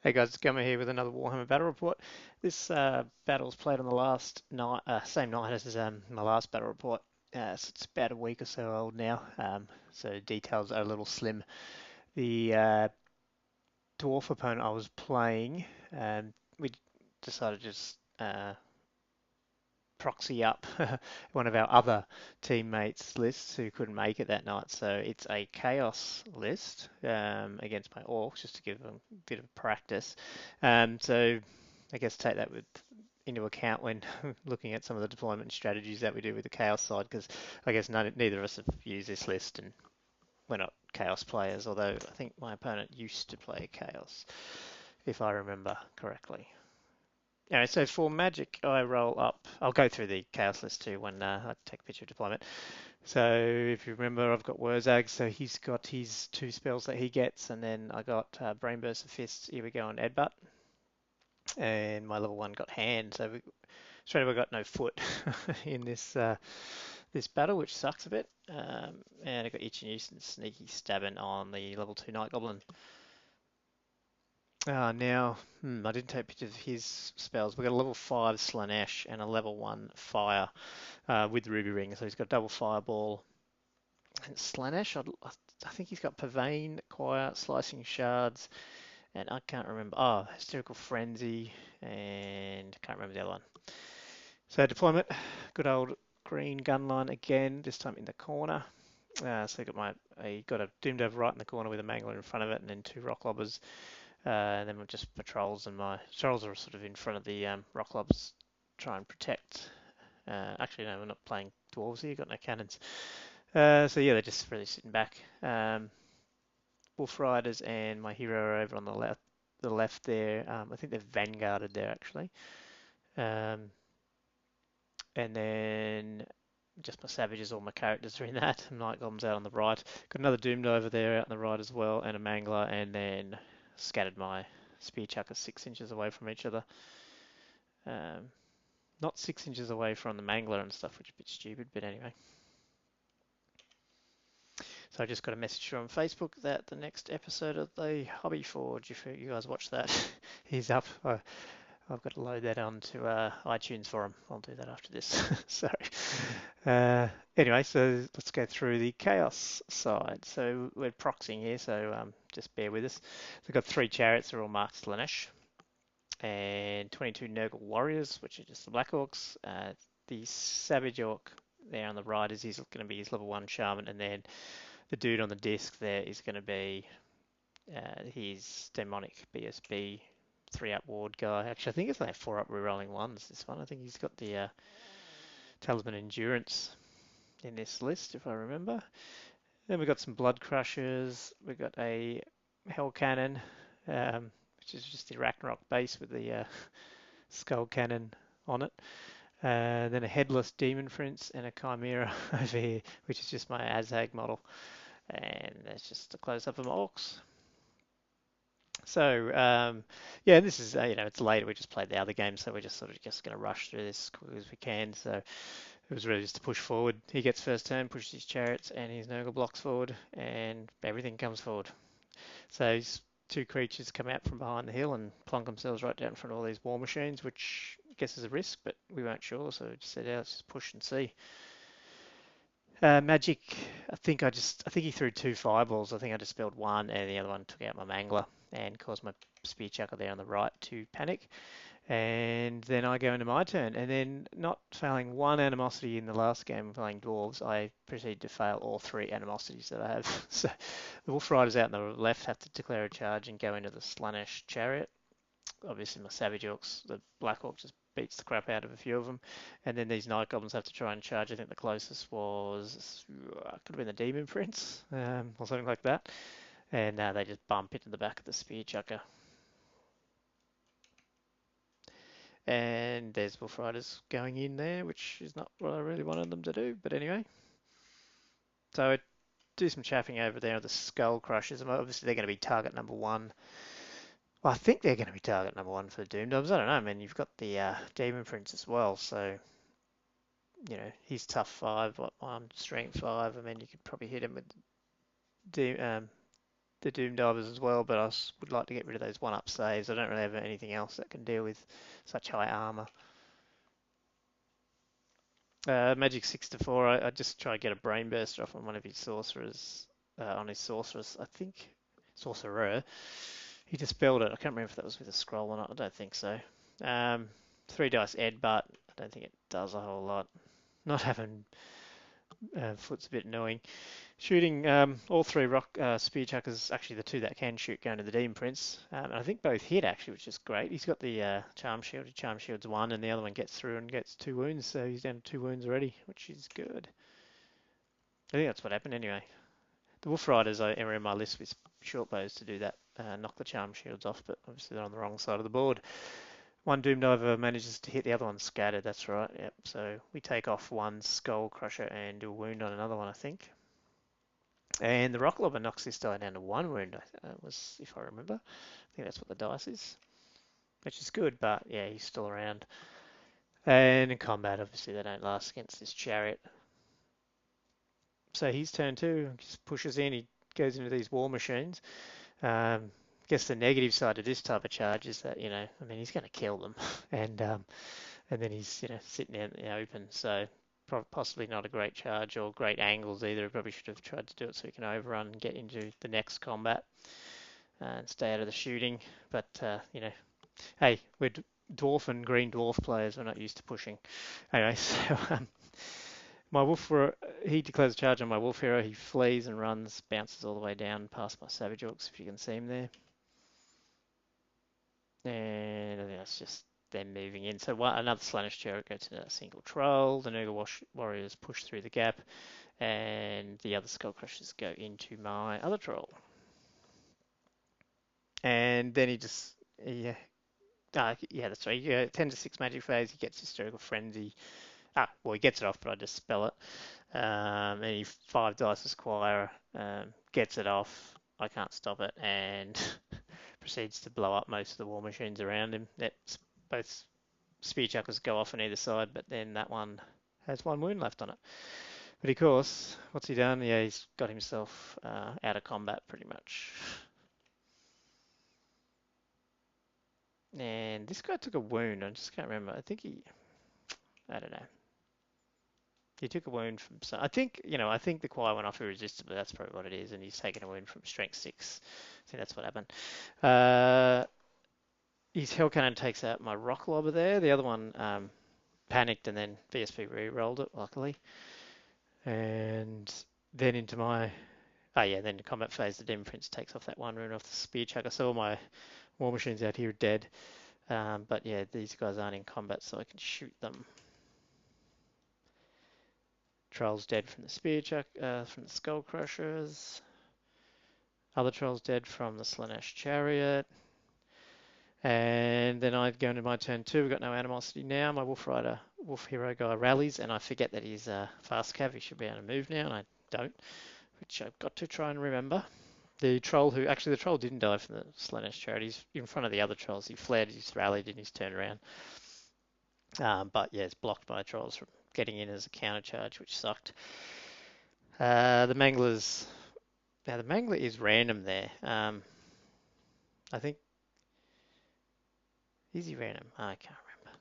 Hey guys, it's Gummer here with another Warhammer battle report. This battle was played on the last night, same night as my last battle report. So it's about a week or so old now. So details are a little slim. The dwarf opponent I was playing, we decided to just proxy up one of our other teammates' lists who couldn't make it that night. So it's a chaos list against my orcs, just to give them a bit of practice. So I guess take that into account when looking at some of the deployment strategies that we do with the chaos side, because I guess neither of us have used this list, and we're not chaos players. Although I think my opponent used to play chaos, if I remember correctly. Anyway, so for magic, I roll up. I'll go through the chaos list too when I take a picture of deployment. So if you remember, I've got Wurzag, so he's got his two spells that he gets, and then I got Brain Burst of Fists, Here We Go, and Edbutt, and my level one got Hand. So straight away got no foot in this battle, which sucks a bit. And I got Itchy Noose and Sneaky Stabbing on the level two Night Goblin. Now, I didn't take pictures of his spells. We've got a level 5 Slanesh and a level 1 Fire with Ruby Ring. So he's got double Fireball. And Slanesh, I think he's got Pavane, Quiet, Slicing Shards, and I can't remember. Oh, Hysterical Frenzy, and I can't remember the other one. So deployment, good old green gun line again, this time in the corner. So I got a Doomed Over right in the corner with a Mangler in front of it, and then two Rock Lobbers. And then we're just patrols, and my patrols are sort of in front of the rock lobs, try and protect. Actually, no, we're not playing dwarves here. Got no cannons. So yeah, they're just really sitting back. Wolf Riders and my hero are over on the left. The left there. I think they're vanguarded there actually. Um, and then just my savages, all my characters are in that. Night Goblins out on the right. Got another Doomed over there out on the right as well, and a Mangler, and then scattered my spear chuckers 6 inches away from each other. Um, Not 6 inches away from the Mangler and stuff, which is a bit stupid, but anyway. So I just got a message from Facebook that the next episode of the Hobby Forge, if you guys watch that, is up. I've got to load that onto iTunes for him. I'll do that after this. Sorry. Anyway, so let's go through the Chaos side. So we're proxying here, so just bear with us. So we've got three chariots, they're all marked Slanesh, and 22 Nurgle Warriors, which are just the Black Orcs. The Savage Orc there on the right is going to be his level 1 Shaman, and then the dude on the disc there is going to be his Demonic BSB 3-up ward guy. Actually, I think it's like 4-up rerolling ones, this one. I think he's got the Talisman Endurance in this list, if I remember. Then we've got some Blood Crushers. We've got a Hell Cannon, which is just the Ragnarok base with the Skull Cannon on it. Then a Headless Demon Prince and a Chimera over here, which is just my Azhag model. And that's just a close-up of my Orcs. So, yeah, this is, it's later. We just played the other game, so we're just sort of just going to rush through this as quickly as we can. So it was really just to push forward. He gets first turn, pushes his chariots and his Nurgle blocks forward, and everything comes forward. So his two creatures come out from behind the hill and plonk themselves right down in front of all these war machines, which I guess is a risk, but we weren't sure, so we just said, yeah, let's just push and see. Magic, I think he threw two fireballs. I think I dispelled one, and the other one took out my Mangler and caused my spear chucker there on the right to panic. And then I go into my turn, and then not failing one animosity in the last game playing dwarves, I proceed to fail all three animosities that I have. So the Wolf Riders out on the left have to declare a charge and go into the Slanesh chariot. Obviously, my Savage Orcs, the Black Orc just beats the crap out of a few of them, and then these Night Goblins have to try and charge. I think the closest was could have been the Demon Prince or something like that, and they just bump into the back of the spear chucker. And there's Wolf Riders going in there, which is not what I really wanted them to do, but anyway. So I do some chaffing over there of the Skull Crushers. Obviously, they're going to be target number one. Well, I think they're going to be target number one for the Doom Dogs. I don't know. I mean, you've got the Demon Prince as well, so he's tough 5, I'm strength 5. I mean, you could probably hit him with the Doom Divers as well, but would like to get rid of those 1-up saves. I don't really have anything else that can deal with such high armor. Magic 6 to 4. I just try to get a Brain Burster off on one of his sorcerers, on his sorceress. I think sorcerer. He dispelled it. I can't remember if that was with a scroll or not. I don't think so. 3 dice Ed, but I don't think it does a whole lot. Not having foot's a bit annoying. Shooting all 3 rock spear chuckers, actually the 2 that can shoot, going to the Demon Prince. And I think both hit actually, which is great. He's got the Charm Shield. Charm Shield's 1, and the other one gets through and gets 2 wounds, so he's down to 2 wounds already, which is good. I think that's what happened anyway. The Wolf Riders are in my list with short bows to do that, knock the Charm Shields off, but obviously they're on the wrong side of the board. One Doom Diver manages to hit, the other one's scattered, that's right, yep. So we take off one Skull Crusher and do a wound on another one, I think. And the Rock Lobber knocks this die down to 1 wound, was, if I remember. I think that's what the dice is, which is good, but yeah, he's still around. And in combat, obviously, they don't last against this chariot. So he's turn 2, just pushes in, he goes into these war machines. Guess the negative side of this type of charge is that, I mean, he's going to kill them, and then he's, sitting out in the open. So possibly not a great charge or great angles either. Probably should have tried to do it so he can overrun and get into the next combat and stay out of the shooting. But hey, we're dwarf and green dwarf players. We're not used to pushing. Anyway, so my wolf, he declares a charge on my wolf hero. He flees and runs, bounces all the way down past my savage orcs, if you can see him there. And I think that's just them moving in. So another Slaanesh chariot goes into a single troll. The Nurgle warriors push through the gap, and the other Skull Crushers go into my other troll. And then that's right. 10 to 6 magic phase. He gets Hysterical Frenzy. He gets it off, but I just spell it. And he 5 dice Esquire, gets it off. I can't stop it, and proceeds to blow up most of the war machines around him. Both spear chuckers go off on either side, but then that one has 1 wound left on it. But of course, what's he done? Yeah, he's got himself out of combat pretty much. And this guy took a wound. I just can't remember. I don't know. He took a wound from I think the choir went off irresistibly. That's probably what it is, and he's taken a wound from strength 6. I think that's what happened. His Hell Cannon takes out my Rock Lobber there. The other one panicked and then VSP re-rolled it, luckily. And then into then the combat phase, the Demon Prince takes off that 1 rune off the Spear Chucker. So all my war machines out here are dead. But yeah, these guys aren't in combat, so I can shoot them. Troll's dead from the Spear Chucker, from the Skull Crushers. Other Troll's dead from the Slaanesh Chariot. And then I go into my turn 2. We've got no animosity now. My Wolf Hero guy rallies, and I forget that he's fast cav. He should be able to move now, and I don't, which I've got to try and remember. The troll the troll didn't die from the Slaanesh Chariot. He's in front of the other trolls. He fled, he's rallied in his turn around. But yeah, it's blocked by trolls from getting in as a counter charge, which sucked. The Manglers. Now the Mangler is random there. I think. Is he random? I can't remember.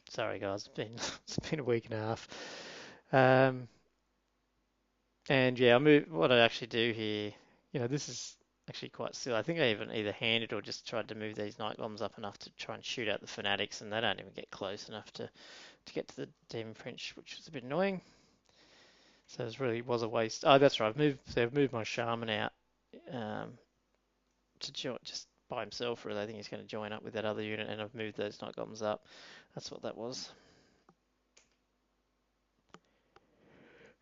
Sorry guys, it's been a week and a half. And yeah, what I actually do here. This is actually quite silly. I think I either handed or just tried to move these Night Golems up enough to try and shoot out the Fanatics, and they don't even get close enough to get to the Demon Prince, which was a bit annoying. So it was a waste. Oh, that's right. They've moved my Shaman out to just by himself, really. I think he's going to join up with that other unit, and I've moved those Night Golems up. That's what that was.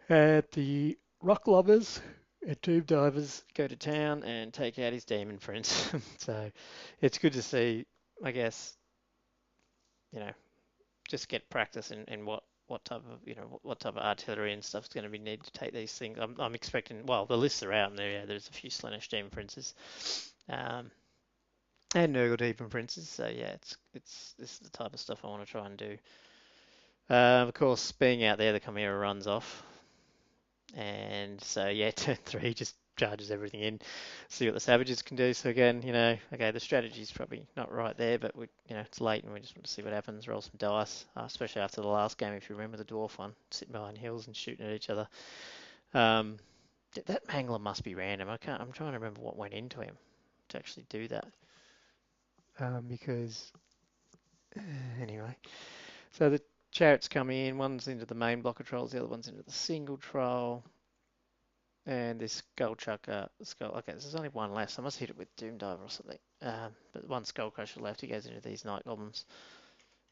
The Rock Lobbers and Doom Divers go to town and take out his Demon Prince. So it's good to see, I guess, just get practice in what type of artillery and stuff is going to be needed to take these things. I'm expecting, well, the lists are out and there's a few Slaanesh Demon Princes. And Nurgle Demon Princes, so yeah, this is the type of stuff I want to try and do. Of course, being out there, the Chimera runs off. And so, yeah, turn 3, just charges everything in, see what the savages can do. So again, okay, the strategy's probably not right there, but it's late and we just want to see what happens, roll some dice, especially after the last game, if you remember the dwarf one, sitting behind hills and shooting at each other. Um, that mangler must be random. I'm trying to remember what went into him to actually do that. Because anyway, so the chariots come in. One's into the main block of trolls, the other one's into the single troll. And this skull chucker, okay, there's only one left, so I must hit it with Doom Diver or something. But one skull crusher left, he goes into these night goblins.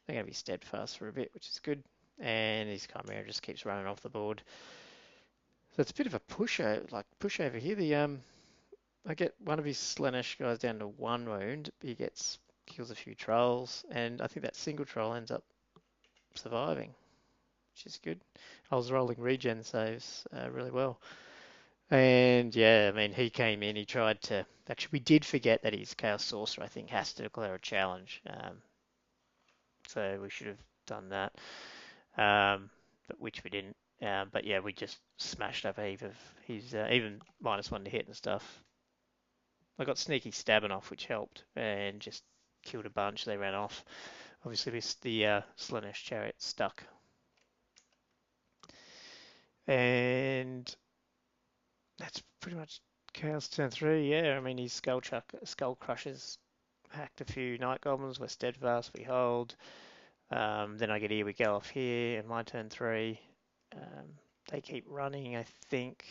They're going to be steadfast for a bit, which is good. And his chimera just keeps running off the board. So it's a bit of a push over here. I get one of his Slaanesh guys down to 1 wound. He kills a few trolls, and I think that single troll ends up surviving, which is good. I was rolling regen saves really well. And yeah, I mean, he came in, he tried to. Actually, we did forget that his Chaos Sorcerer, I think, has to declare a challenge. So we should have done that, but which we didn't. But yeah, we just smashed up a heap of his, even -1 to hit and stuff. I got sneaky stabbing off, which helped, and just killed a bunch. They ran off. Obviously, the Slaanesh chariot stuck. And that's pretty much Chaos turn 3. Yeah, I mean, his Skull Crushers hacked a few Night Goblins. We're steadfast, we hold. Then I get here, we go off here, and my turn 3. They keep running, I think,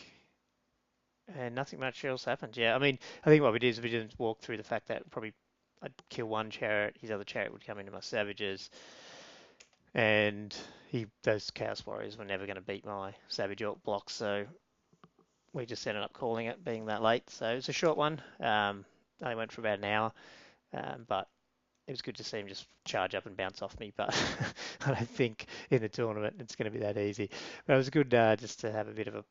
and nothing much else happened. Yeah, I mean, I think what we did is we didn't walk through the fact that probably I'd kill one chariot, his other chariot would come into my savages, and those Chaos Warriors were never going to beat my Savage Orc blocks, so we just ended up calling it, being that late. So it was a short one. I went for about an hour, but it was good to see him just charge up and bounce off me. But I don't think in the tournament it's going to be that easy. But it was good just to have a bit of a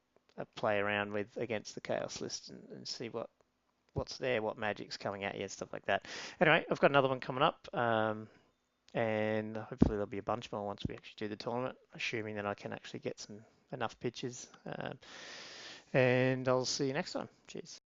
play around with against the Chaos list and see what's there, what magic's coming at you, and stuff like that. Anyway, I've got another one coming up. And hopefully there'll be a bunch more once we actually do the tournament, assuming that I can actually get enough pitches. And I'll see you next time. Cheers.